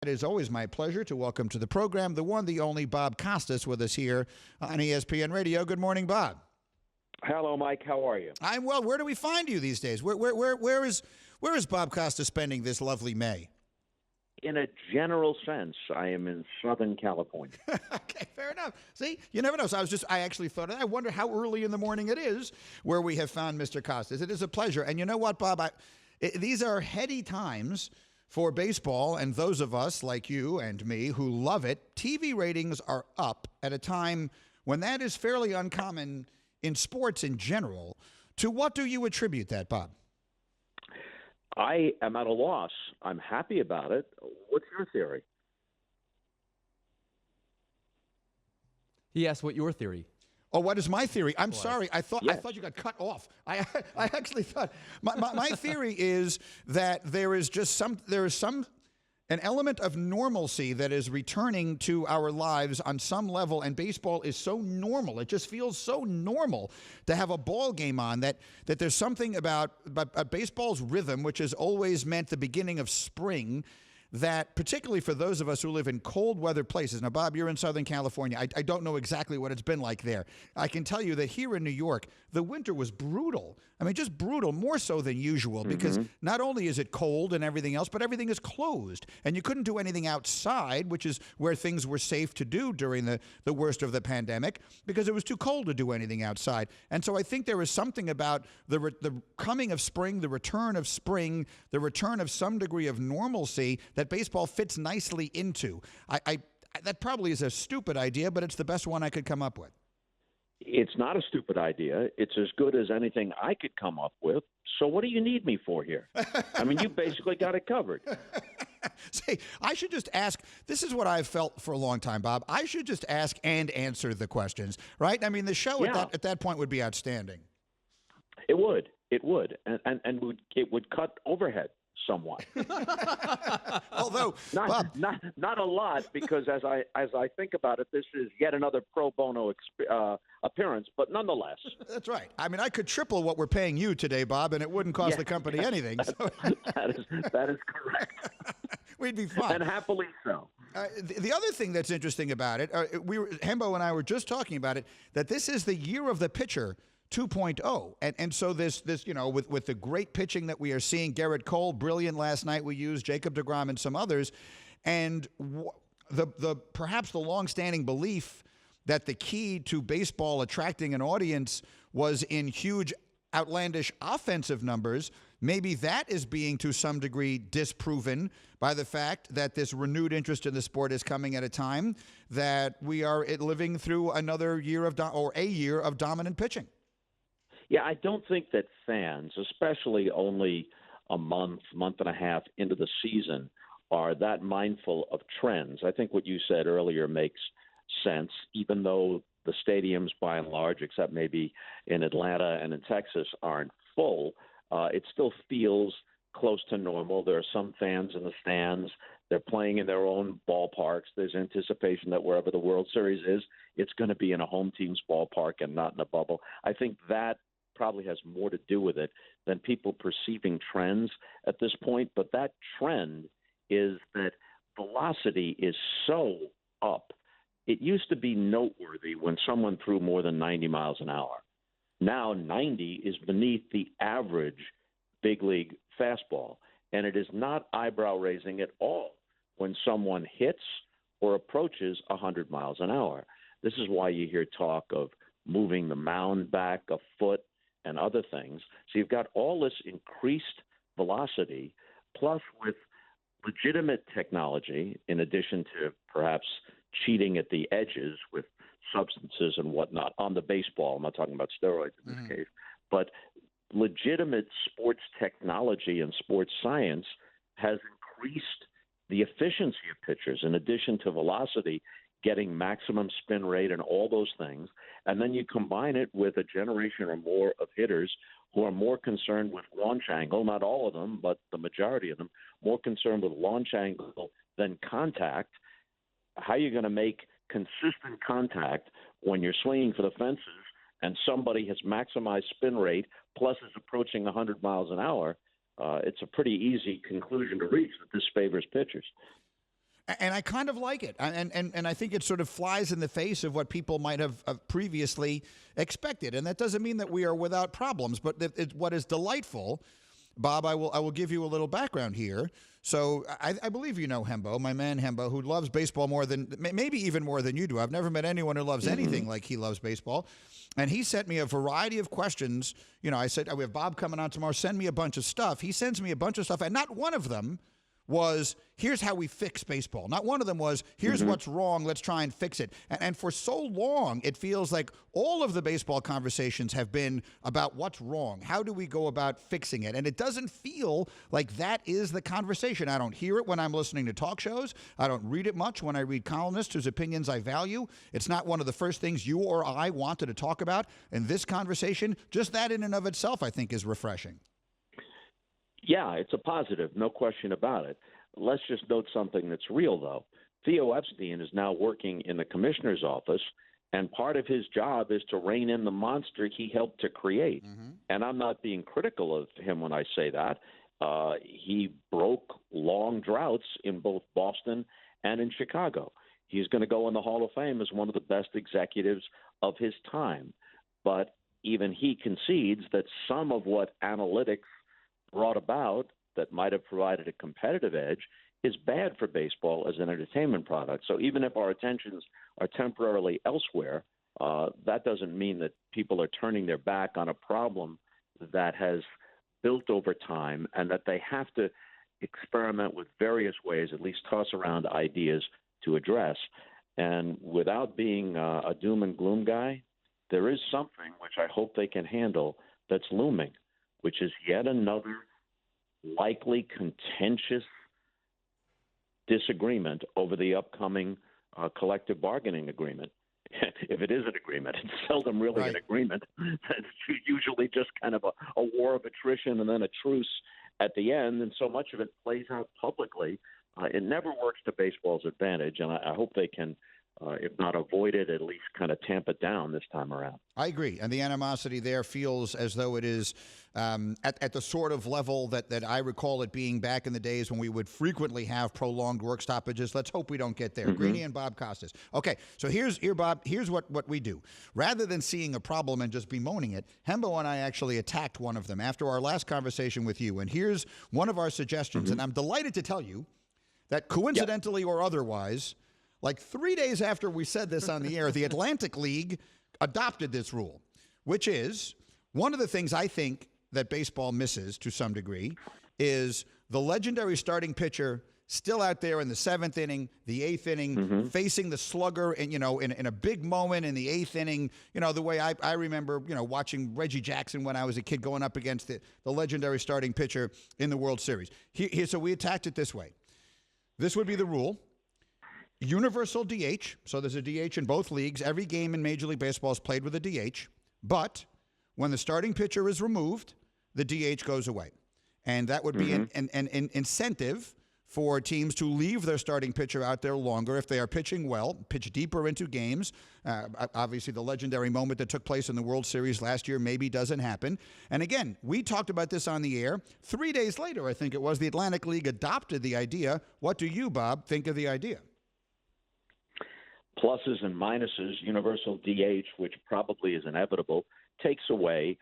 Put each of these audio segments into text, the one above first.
It is always my pleasure to welcome to the program the one, the only Bob Costas with us here on ESPN Radio. Good morning, Bob. Hello, Mike. How are you? I'm well. Where do we find you these days? Where is Bob Costas spending this lovely May? In a general sense, I am in Southern California. Okay, fair enough. See, you never know. So I actually thought, I wonder how early in the morning it is where we have found Mr. Costas. It is a pleasure. And you know what, Bob? These are heady times for baseball, and those of us like you and me who love it. TV ratings are up at a time when that is fairly uncommon in sports in general. To what do you attribute that, Bob? I am at a loss. I'm happy about it. What's your theory? He asked what your theory. Oh, what is my theory? I'm sorry. I thought you got cut off. I actually thought my theory is that there is an element of normalcy that is returning to our lives on some level, and baseball is so normal. It just feels so normal to have a ball game on that there's something about baseball's rhythm, which has always meant the beginning of spring, that particularly for those of us who live in cold weather places. Now, Bob, you're in Southern California. I don't know exactly what it's been like there. I can tell you that here in New York, the winter was brutal. I mean, just brutal, more so than usual, because not only is it cold and everything else, but everything is closed. And you couldn't do anything outside, which is where things were safe to do during the worst of the pandemic, because it was too cold to do anything outside. And so I think there is something about the coming of spring, the return of spring, the return of some degree of normalcy that baseball fits nicely into. That probably is a stupid idea, but it's the best one I could come up with. It's not a stupid idea. It's as good as anything I could come up with. So what do you need me for here? I mean, you basically got it covered. See, I should just ask. This is what I've felt for a long time, Bob. I should just ask and answer the questions, right? I mean, the show at that point would be outstanding. It would. It would. And it would cut overhead somewhat. Although not a lot, because as I think about it, this is yet another pro bono appearance, but nonetheless. That's right. I mean, I could triple what we're paying you today, Bob, and it wouldn't cost the company anything. So. That is correct. We'd be fine. And happily so. The other thing that's interesting about it, Hembo and I were just talking about it, that this is the year of the pitcher 2.0. And so this with the great pitching that we are seeing, Garrett Cole, brilliant last night we used, Jacob deGrom and some others, and perhaps the longstanding belief that the key to baseball attracting an audience was in huge, outlandish offensive numbers. Maybe that is being to some degree disproven by the fact that this renewed interest in the sport is coming at a time that we are living through another year of a year of dominant pitching. Yeah, I don't think that fans, especially only a month and a half into the season, are that mindful of trends. I think what you said earlier makes sense, even though the stadiums, by and large, except maybe in Atlanta and in Texas, aren't full. It still feels close to normal. There are some fans in the stands. They're playing in their own ballparks. There's anticipation that wherever the World Series is, it's going to be in a home team's ballpark and not in a bubble. I think that probably has more to do with it than people perceiving trends at this point. But that trend is that velocity is so up. It used to be noteworthy when someone threw more than 90 miles an hour. Now 90 is beneath the average big league fastball, and it is not eyebrow-raising at all when someone hits or approaches 100 miles an hour. This is why you hear talk of moving the mound back a foot and other things. So you've got all this increased velocity, plus with legitimate technology, in addition to perhaps cheating at the edges with substances and whatnot on the baseball. I'm not talking about steroids in this case, but legitimate sports technology and sports science has increased the efficiency of pitchers in addition to velocity, getting maximum spin rate and all those things. And then you combine it with a generation or more of hitters who are more concerned with launch angle, not all of them, but the majority of them, more concerned with launch angle than contact. How are you going to make consistent contact when you're swinging for the fences and somebody has maximized spin rate plus is approaching 100 miles an hour? It's a pretty easy conclusion to reach that this favors pitchers. And I kind of like it. And I think it sort of flies in the face of what people might have previously expected. And that doesn't mean that we are without problems. But what is delightful, Bob, I will give you a little background here. So I believe you know Hembo, my man Hembo, who loves baseball more than, maybe even more than you do. I've never met anyone who loves anything like he loves baseball. And he sent me a variety of questions. You know, I said, we have Bob coming on tomorrow. Send me a bunch of stuff. He sends me a bunch of stuff. And not one of them was, here's how we fix baseball. Not one of them was, here's what's wrong, let's try and fix it. And for so long, it feels like all of the baseball conversations have been about what's wrong. How do we go about fixing it? And it doesn't feel like that is the conversation. I don't hear it when I'm listening to talk shows. I don't read it much when I read columnists whose opinions I value. It's not one of the first things you or I wanted to talk about in this conversation. Just that in and of itself, I think, is refreshing. Yeah, it's a positive, no question about it. Let's just note something that's real, though. Theo Epstein is now working in the commissioner's office, and part of his job is to rein in the monster he helped to create. And I'm not being critical of him when I say that. He broke long droughts in both Boston and in Chicago. He's going to go in the Hall of Fame as one of the best executives of his time. But even he concedes that some of what analytics brought about that might have provided a competitive edge is bad for baseball as an entertainment product. So even if our attentions are temporarily elsewhere, that doesn't mean that people are turning their back on a problem that has built over time, and that they have to experiment with various ways, at least toss around ideas to address. And without being a doom and gloom guy, there is something which I hope they can handle that's looming, which is yet another likely contentious disagreement over the upcoming collective bargaining agreement. If it is an agreement, it's seldom really an agreement. It's usually just kind of a war of attrition and then a truce at the end, and so much of it plays out publicly. It never works to baseball's advantage, and I hope they can, if not avoid it, at least kind of tamp it down this time around. I agree. And the animosity there feels as though it is at the sort of level that I recall it being back in the days when we would frequently have prolonged work stoppages. Let's hope we don't get there. Greeny and Bob Costas. Okay, so Bob, here's what we do. Rather than seeing a problem and just bemoaning it, Hembo and I actually attacked one of them after our last conversation with you. And here's one of our suggestions. And I'm delighted to tell you that coincidentally or otherwise, like 3 days after we said this on the air, the Atlantic League adopted this rule, which is one of the things I think that baseball misses to some degree is the legendary starting pitcher still out there in the seventh inning, the eighth inning, facing the slugger, and in a big moment in the eighth inning. The way I remember, watching Reggie Jackson when I was a kid going up against the legendary starting pitcher in the World Series. So we attacked it this way. This would be the rule. Universal DH, so there's a DH in both leagues. Every game in Major League Baseball is played with a DH, but when the starting pitcher is removed, the DH goes away. And that would be an incentive for teams to leave their starting pitcher out there longer if they are pitching well, pitch deeper into games. Obviously, the legendary moment that took place in the World Series last year maybe doesn't happen. And again, we talked about this on the air. 3 days later, I think it was, the Atlantic League adopted the idea. What do you, Bob, think of the idea? Pluses and minuses. Universal DH, which probably is inevitable, takes away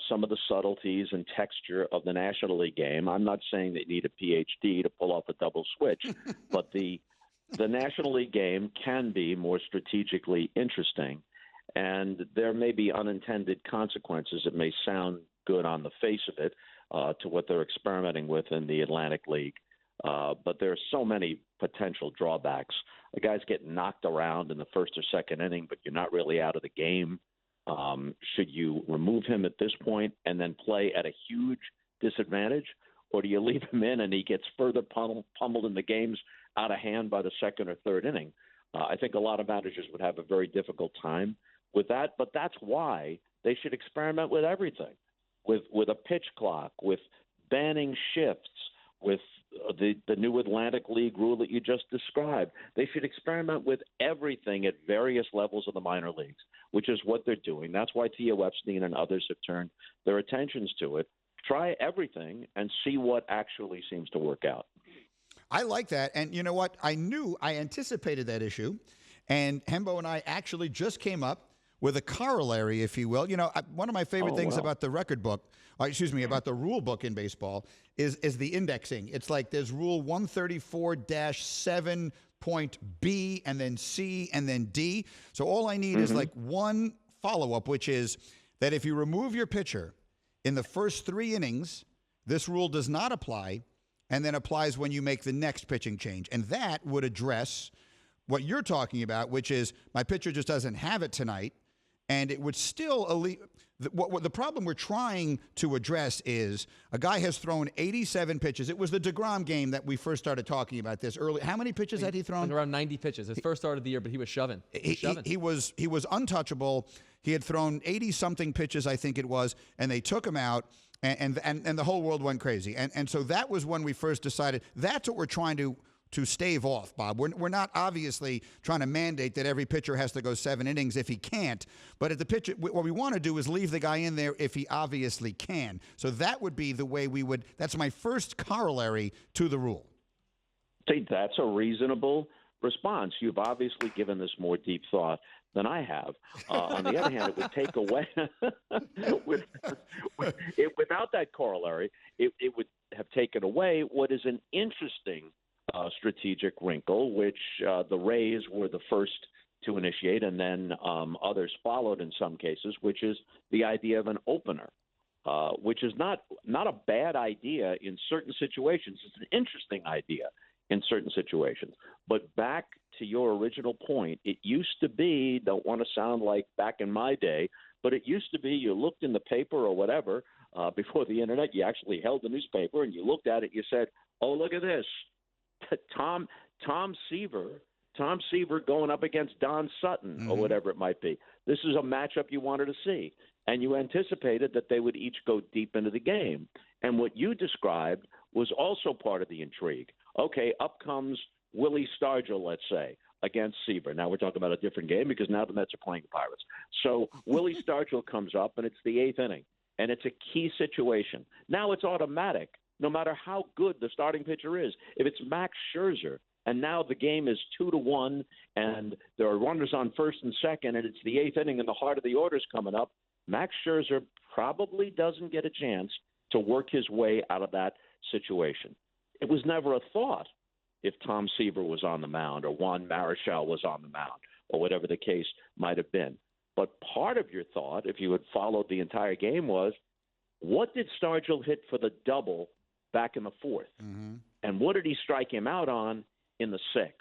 some of the subtleties and texture of the National League game. I'm not saying they need a PhD to pull off a double switch, but the National League game can be more strategically interesting, and there may be unintended consequences. It may sound good on the face of it to what they're experimenting with in the Atlantic League, but there are so many potential drawbacks. The guys get knocked around in the first or second inning, but you're not really out of the game. Should you remove him at this point and then play at a huge disadvantage, or do you leave him in and he gets further pummeled in the games out of hand by the second or third inning? I think a lot of managers would have a very difficult time with that, but that's why they should experiment with everything, with a pitch clock, with banning shifts, with the new Atlantic League rule that you just described. They should experiment with everything at various levels of the minor leagues, which is what they're doing. That's why Theo Epstein and others have turned their attentions to it. Try everything and see what actually seems to work out. I like that. And you know what? I anticipated that issue. And Hembo and I actually just came up with a corollary, if you will. You know, one of my favorite things about the record book, about the rule book in baseball is the indexing. It's like there's rule 134-7 point B and then C and then D. So all I need is like one follow-up, which is that if you remove your pitcher in the first 3 innings, this rule does not apply, and then applies when you make the next pitching change. And that would address what you're talking about, which is my pitcher just doesn't have it tonight, and it would still the problem we're trying to address is a guy has thrown 87 pitches. It was the DeGrom game that we first started talking about this early. How many pitches had he thrown? Around 90 pitches. His first start of the year, but he was shoving. He was untouchable. He had thrown 80-something pitches, I think it was, and they took him out, and the whole world went crazy. And so that was when we first decided that's what we're trying to stave off, Bob. We're not obviously trying to mandate that every pitcher has to go 7 innings if he can't, but if the pitcher, what we want to do is leave the guy in there if he obviously can. So that would be the way we would. That's my first corollary to the rule. See, that's a reasonable response. You've obviously given this more deep thought than I have. On the other hand, it would take away without that corollary. It would have taken away what is an interesting strategic wrinkle, which the Rays were the first to initiate, and then others followed in some cases, which is the idea of an opener, which is not a bad idea in certain situations. It's an interesting idea in certain situations. But back to your original point, it used to be, don't want to sound like back in my day, but it used to be you looked in the paper or whatever, before the internet, you actually held the newspaper and you looked at it, you said, oh, look at this. Tom Seaver going up against Don Sutton or whatever it might be. This is a matchup you wanted to see, and you anticipated that they would each go deep into the game. And what you described was also part of the intrigue. Okay, up comes Willie Stargell, let's say, against Seaver. Now we're talking about a different game because now the Mets are playing the Pirates. So Willie Stargell comes up, and it's the 8th inning, and it's a key situation. Now it's automatic. No matter how good the starting pitcher is, if it's Max Scherzer, and now the game is 2-1, and there are runners on first and second, and it's the 8th inning, and the heart of the order's coming up, Max Scherzer probably doesn't get a chance to work his way out of that situation. It was never a thought if Tom Seaver was on the mound or Juan Marichal was on the mound or whatever the case might have been. But part of your thought, if you had followed the entire game, was what did Stargell hit for the double back in the 4th? And what did he strike him out on in the 6th?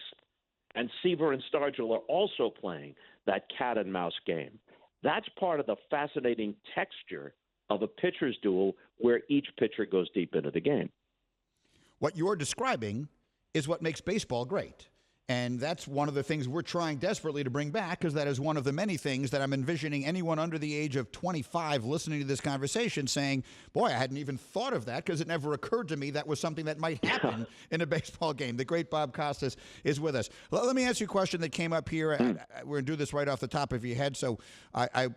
And Seaver and Stargell are also playing that cat and mouse game. That's part of the fascinating texture of a pitcher's duel where each pitcher goes deep into the game. What you're describing is what makes baseball great. And that's one of the things we're trying desperately to bring back, because that is one of the many things that I'm envisioning anyone under the age of 25 listening to this conversation saying, boy, I hadn't even thought of that because it never occurred to me that was something that might happen in a baseball game. The great Bob Costas is with us. Let me ask you a question that came up here. We're going to do this right off the top of your head, so I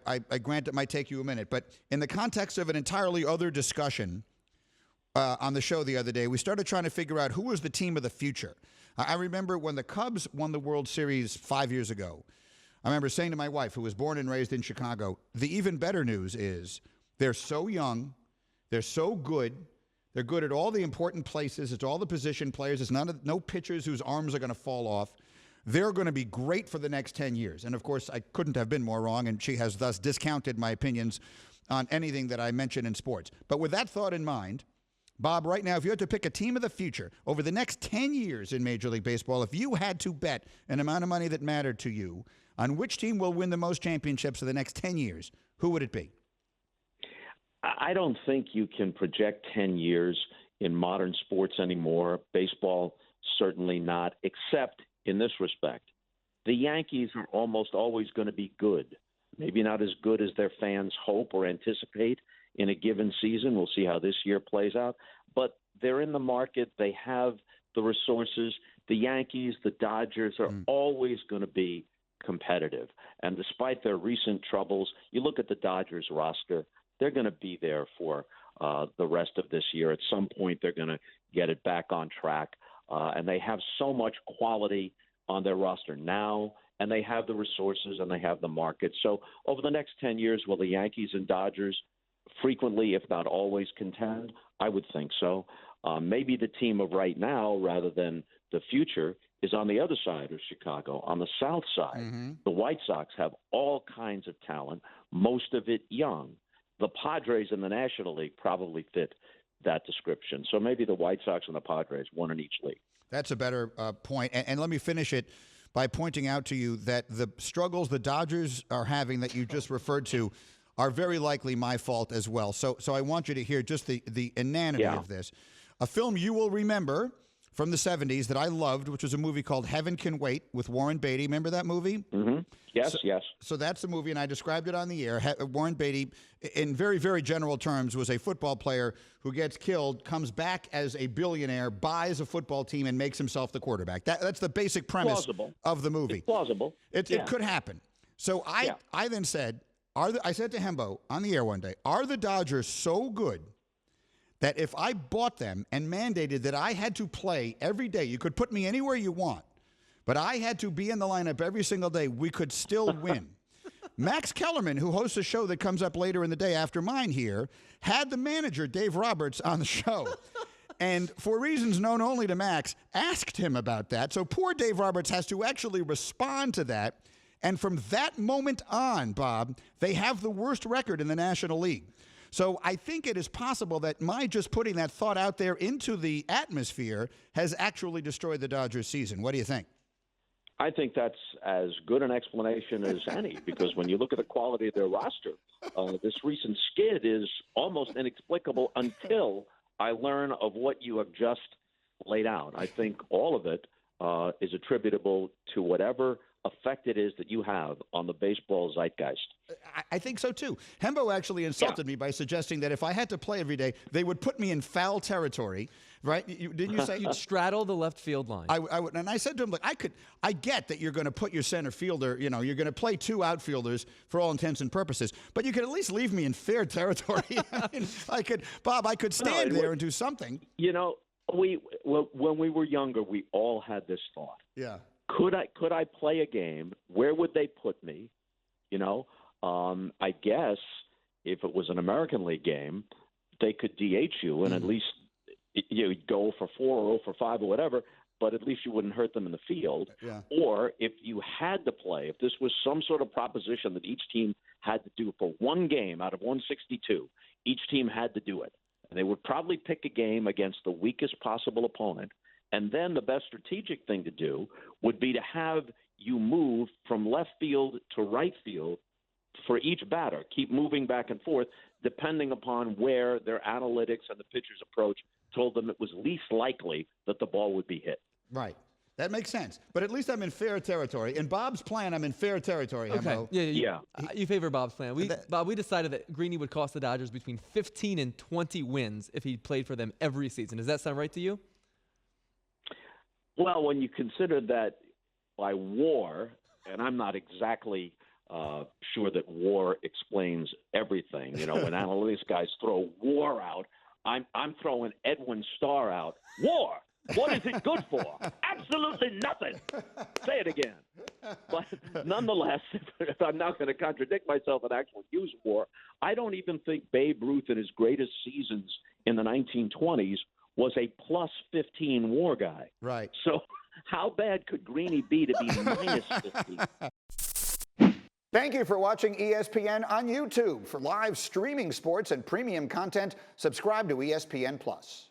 grant it might take you a minute. But in the context of an entirely other discussion on the show the other day, we started trying to figure out who was the team of the future. I remember when the Cubs won the World Series 5 years ago, I remember saying to my wife, who was born and raised in Chicago, the even better news is they're so young, they're so good, they're good at all the important places, it's all the position players, it's no pitchers whose arms are going to fall off. They're going to be great for the next 10 years. And, of course, I couldn't have been more wrong, and she has thus discounted my opinions on anything that I mention in sports. But with that thought in mind, Bob, right now, if you had to pick a team of the future over the next 10 years in Major League Baseball, if you had to bet an amount of money that mattered to you on which team will win the most championships for the next 10 years, who would it be? I don't think you can project 10 years in modern sports anymore. Baseball, certainly not, except in this respect. The Yankees are almost always going to be good. Maybe not as good as their fans hope or anticipate in a given season. We'll see how this year plays out. But they're in the market. They have the resources. The Yankees, the Dodgers are always going to be competitive. And despite their recent troubles, you look at the Dodgers roster, they're going to be there for the rest of this year. At some point, they're going to get it back on track. and they have so much quality on their roster now, and they have the resources and they have the market. So over the next 10 years, will the Yankees and Dodgers frequently, if not always, contend? I would think so. Maybe the team of right now, rather than the future, is on the other side of Chicago, on the south side. Mm-hmm. The White Sox have all kinds of talent, most of it young. The Padres in the National League probably fit that description. So maybe the White Sox and the Padres, one in each league. That's a better point. And let me finish it by pointing out to you that the struggles the Dodgers are having that you just referred to are very likely my fault as well. So I want you to hear just the inanity of this. A film you will remember from the 70s that I loved, which was a movie called Heaven Can Wait with Warren Beatty. Remember that movie? Mm-hmm. Yes, yes. So that's the movie, and I described it on the air. Warren Beatty, in very, very general terms, was a football player who gets killed, comes back as a billionaire, buys a football team, and makes himself the quarterback. That's the basic premise of the movie. It's plausible. It could happen. So I then said, I said to Hembo on the air one day, are the Dodgers so good that if I bought them and mandated that I had to play every day, you could put me anywhere you want, but I had to be in the lineup every single day, we could still win? Max Kellerman, who hosts a show that comes up later in the day after mine here, had the manager, Dave Roberts, on the show. And for reasons known only to Max, asked him about that. So poor Dave Roberts has to actually respond to that. And from that moment on, Bob, they have the worst record in the National League. So I think it is possible that my just putting that thought out there into the atmosphere has actually destroyed the Dodgers season. What do you think? I think that's as good an explanation as any, because when you look at the quality of their roster, this recent skid is almost inexplicable until I learn of what you have just laid out. I think all of it is attributable to whatever effect it is that you have on the baseball zeitgeist. I think so, too. Hembo actually insulted me by suggesting that if I had to play every day, they would put me in foul territory, right? Didn't you say? You'd straddle the left field line. I would, and I said to him, look, I get that you're going to put your center fielder, you're going to play two outfielders for all intents and purposes, but you could at least leave me in fair territory. I mean, I could stand there and do something. When we were younger, we all had this thought. Yeah. Could I play a game? Where would they put me? I guess if it was an American League game, they could DH you and at least you'd go for 4 or 0 for 5 or whatever, but at least you wouldn't hurt them in the field. Yeah. Or if you had to play, if this was some sort of proposition that each team had to do for one game out of 162, each team had to do it. And they would probably pick a game against the weakest possible opponent. And then the best strategic thing to do would be to have you move from left field to right field for each batter. Keep moving back and forth, depending upon where their analytics and the pitcher's approach told them it was least likely that the ball would be hit. Right. That makes sense. But at least I'm in fair territory. In Bob's plan, I'm in fair territory, Hembo. Yeah. You favor Bob's plan. Bob, we decided that Greeny would cost the Dodgers between 15 and 20 wins if he played for them every season. Does that sound right to you? Well, when you consider that by war, and I'm not exactly sure that war explains everything. When analytics guys throw war out, I'm throwing Edwin Starr out. War! What is it good for? Absolutely nothing. Say it again. But nonetheless, if I'm not going to contradict myself and actually use war, I don't even think Babe Ruth in his greatest seasons in the 1920s was a plus 15 war guy. Right. So how bad could Greeny be to be minus 15? Thank you for watching ESPN on YouTube. For live streaming sports and premium content, subscribe to ESPN+.